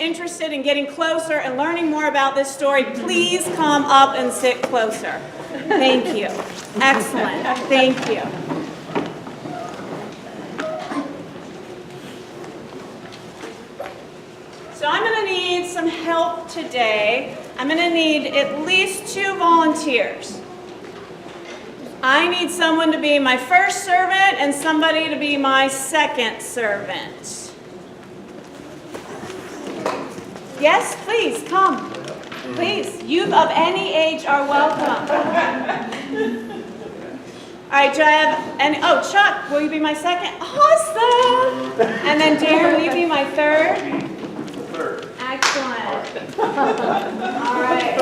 interested in getting closer and learning more about this story, please come up and sit closer. Thank you. Excellent. Thank you. So I'm going to need some help today. I'm going to need at least 2 volunteers. I need someone to be my first servant and somebody to be my second servant. Yes, please, come. Please, youth of any age are welcome. All right, do I have any? Oh, Chuck, will you be my second? Awesome! And then Darren, will you be my third? Excellent. All right.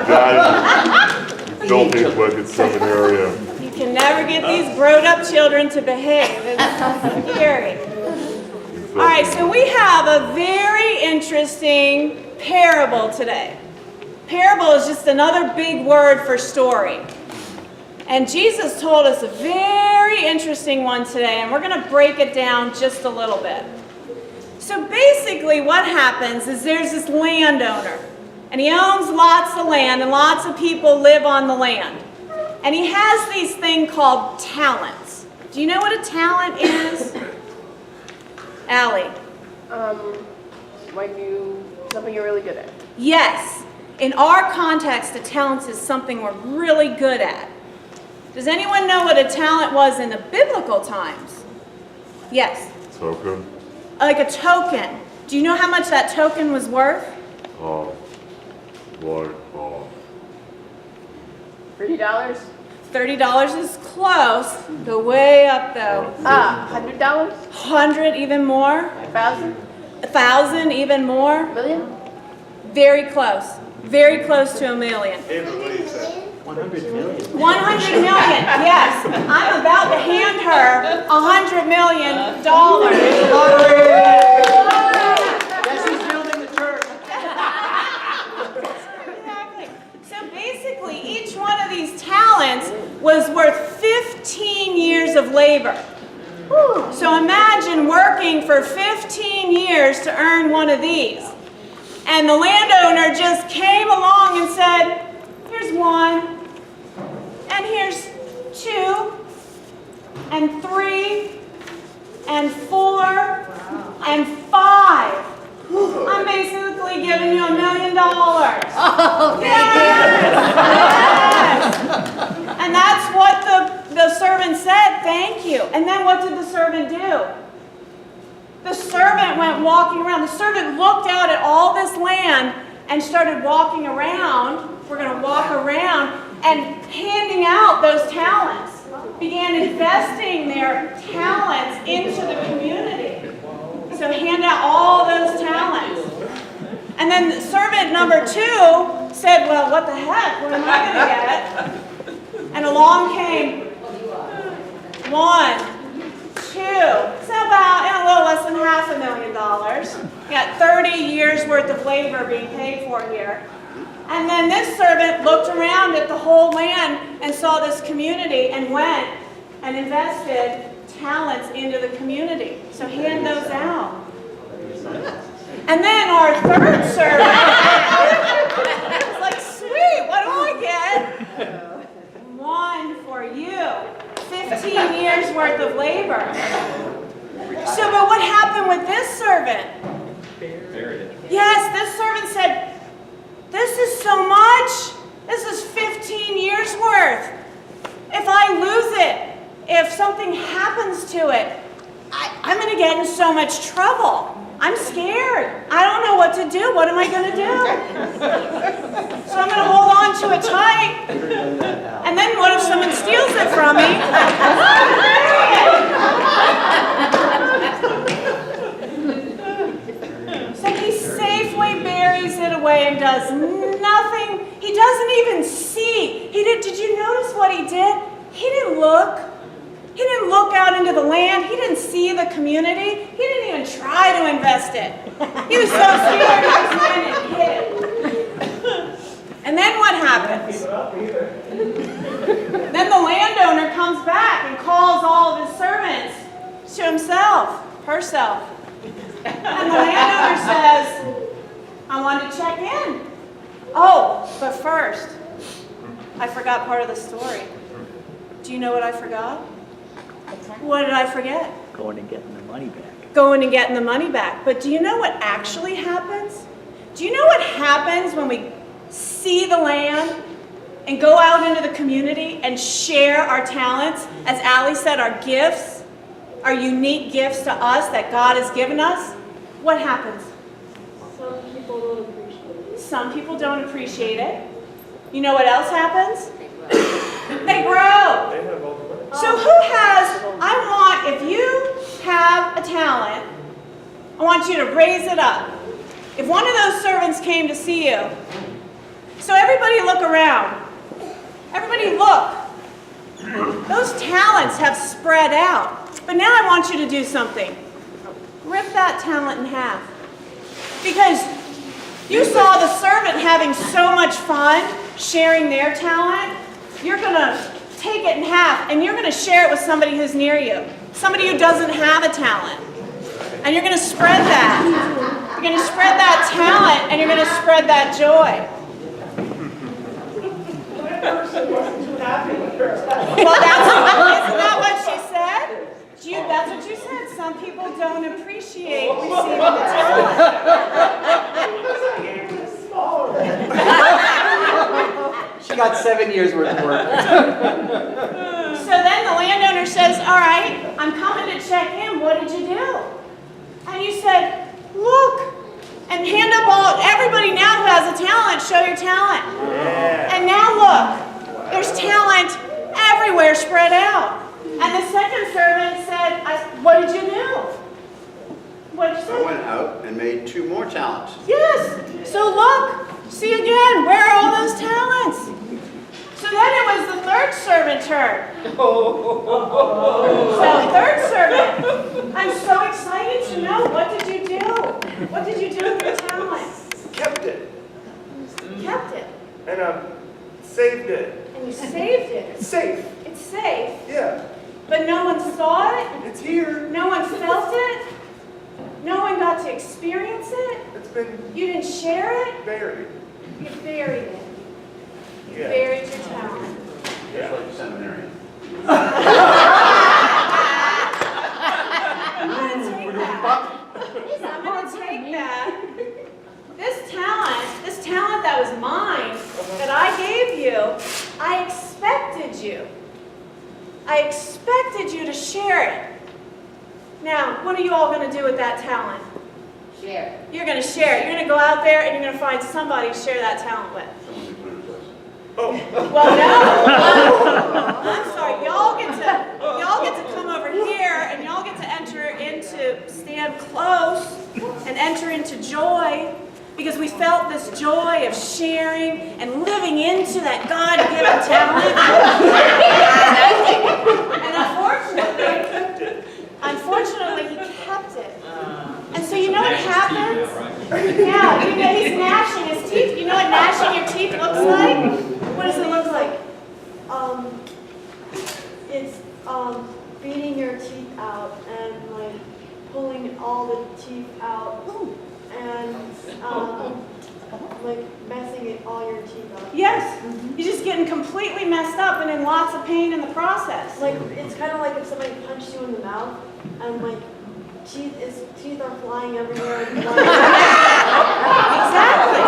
Guys, don't think like it's seminary. You can never get these grown-up children to behave. It's scary. All right, so we have a very interesting parable today. Parable is just another big word for story. And Jesus told us a very interesting one today, and we're going to break it down just a little bit. So basically what happens is there's this landowner, and he owns lots of land, and lots of people live on the land. And he has these things called talents. Do you know what a talent is? Allie? Something you're really good at. Yes. In our context, a talent is something we're really good at. Does anyone know what a talent was in the biblical times? Yes. Token? Like a token. Do you know how much that token was worth? $30? $30 is close. Go way up though. $100? 100, even more. 1,000? 1,000, even more. Million? Very close. Very close to $1 million. 100 million. 100 million, yes. I'm about to hand her $100 million. Guess who's building the church? Exactly. So basically, each one of these talents was worth 15 years of labor. So imagine working for 15 years to earn one of these. And the landowner just came along and said, here's 1, and here's 2, and 3, and 4, and 5. I'm basically giving you $1 million. Oh, Yes! And that's what the servant said, thank you. And then what did the servant do? The servant went walking around. The servant looked out at all this land and started walking around. We're going to walk around and handing out those talents. Began investing their talents into the community. So hand out all those talents. And then servant number 2 said, well, what the heck? What am I going to get? And along came 1, 2, so about a little less than $500,000. You got 30 years worth of labor being paid for here. And then this servant looked around at the whole land and saw this community and went and invested talents into the community. So hand those out. And then our third servant was like, sweet, what do I get? 1 for you. 15 years worth of labor. So, but what happened with this servant? Yes, this servant said, this is so much. This is 15 years worth. If I lose it, if something happens to it, I'm going to get in so much trouble. I'm scared. I don't know what to do. What am I going to do? So I'm going to hold on to it tight. And then what if someone steals it from me? So he safely buries it away and does nothing. He doesn't even see. Did you notice what he did? He didn't look. He didn't look out into the land. He didn't see the community. He didn't even try to invest it. He was so scared he just went and hid it. And then what happens? Then the landowner comes back and calls all of his servants to himself, herself. And the landowner says, first, I forgot part of the story. Do you know what I forgot? What did I forget? Going and getting the money back. Going and getting the money back. But do you know what actually happens? Do you know what happens when we see the land and go out into the community and share our talents? As Allie said, our gifts, our unique gifts to us that God has given us. What happens? Some people don't appreciate it. Some people don't appreciate it. You know what else happens? They grow. They have all the money. So who has, I want, if you have a talent, I want you to raise it up. If one of those servants came to see you, so everybody look around. Everybody look. Those talents have spread out. But now I want you to do something. Rip that talent in half. Because you saw the servant having so much fun sharing their talent. You're going to take it in half and you're going to share it with somebody who's near you. Somebody who doesn't have a talent. And you're going to spread that. You're going to spread that talent and you're going to spread that joy. Well, isn't that what she said? That's what you said. Some people don't appreciate receiving the talent. She got 7 years worth of work. So then the landowner says, all right, I'm coming to check in. What did you do? And you said, look, and hand up everybody now who has a talent, show your talent. Yeah. And now look, there's talent everywhere spread out. And the second servant said, what did you do? What did you I say? went out and made 2 more talents. Yes. So look, see again, where are all those talents? So then it was the third servant's turn. So third servant, I'm so excited to know, what did you do? What did you do with your talents? Kept it. Kept it. And saved it. And you saved it. It's safe. It's safe. Yeah. But no one saw it. It's here. No one felt it. No one got to experience it. It's been You didn't share it. buried. You buried it. You Yeah. buried your talent. Just like the seminarian. I'm going to take that. This talent that was mine, that I gave you, I expected you. I expected you to share it. Now, what are you all going to do with that talent? Share. You're going to share it. You're going to go out there and you're going to find somebody to share that talent with. Someone who put it in place. Oh. Well, no. I'm sorry. Y'all get to come over here and y'all get to stand close and enter into joy, because we felt this joy of sharing and living into that God-given talent. And unfortunately, he kept it. And so you know what happens? Yeah, he's gnashing his teeth. You know what gnashing your teeth looks like? What does it look like? It's beating your teeth out and like pulling all the teeth out and like messing all your teeth up. Yes, you're just getting completely messed up and in lots of pain in the process. Like it's kind of like if somebody punched you in the mouth and like teeth are flying everywhere. And Exactly.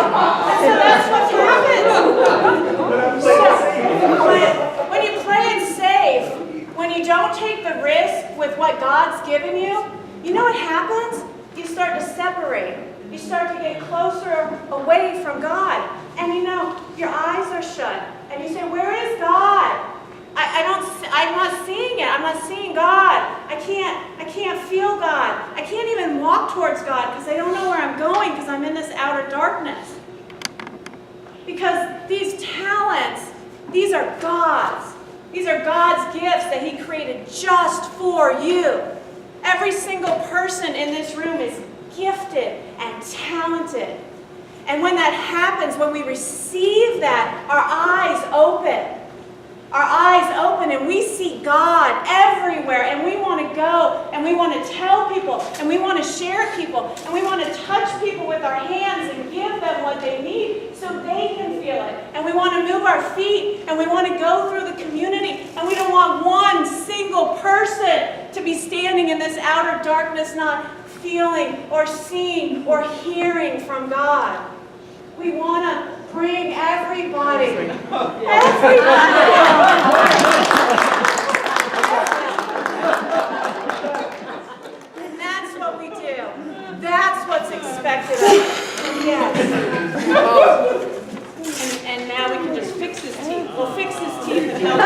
And so that's what happens. So, when you play it safe, when you don't take the risk with what God's given you, you know what happens? You start to separate. You start to get closer away from God. And you know, your eyes are shut. And you say, where is God? I'm not seeing it. I'm not seeing God. I can't feel God. I can't even walk towards God because I don't know where I'm going because I'm in this outer darkness. Because these talents, these are God's. These are God's gifts that He created just for you. Every single person in this room is gifted and talented. And when that happens, when we receive that, our eyes open. Our eyes open and we see God everywhere, and we want to go and we want to tell people and we want to share people and we want to touch people with our hands and give them what they need so they can feel it. And we we want to move our feet, and we want to go through the community, and we don't want one single person to be standing in this outer darkness not feeling or seeing or hearing from God. We want to bring everybody. And that's what we do. That's what's expected of us. Yes. And now we can just fix his teeth. We'll fix his teeth and help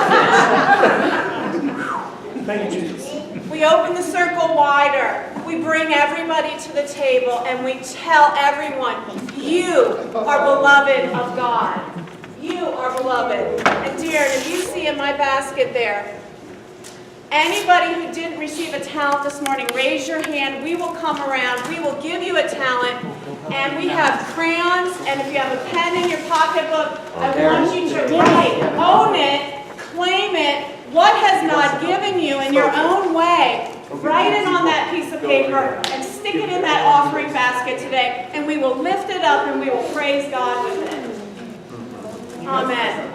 him. Thank you, Jesus. We open the circle wider. We bring everybody to the table and we tell everyone, you are beloved of God. You are beloved. And dear, if you see in my basket there, anybody who didn't receive a talent this morning, raise your hand. We will come around. We will give you a talent. And we have crayons. And if you have a pen in your pocketbook, I want you to write, own it, claim it. What has God given you in your own way? Write it on that piece of paper and stick it in that offering basket today. And we will lift it up and we will praise God with it. Amen.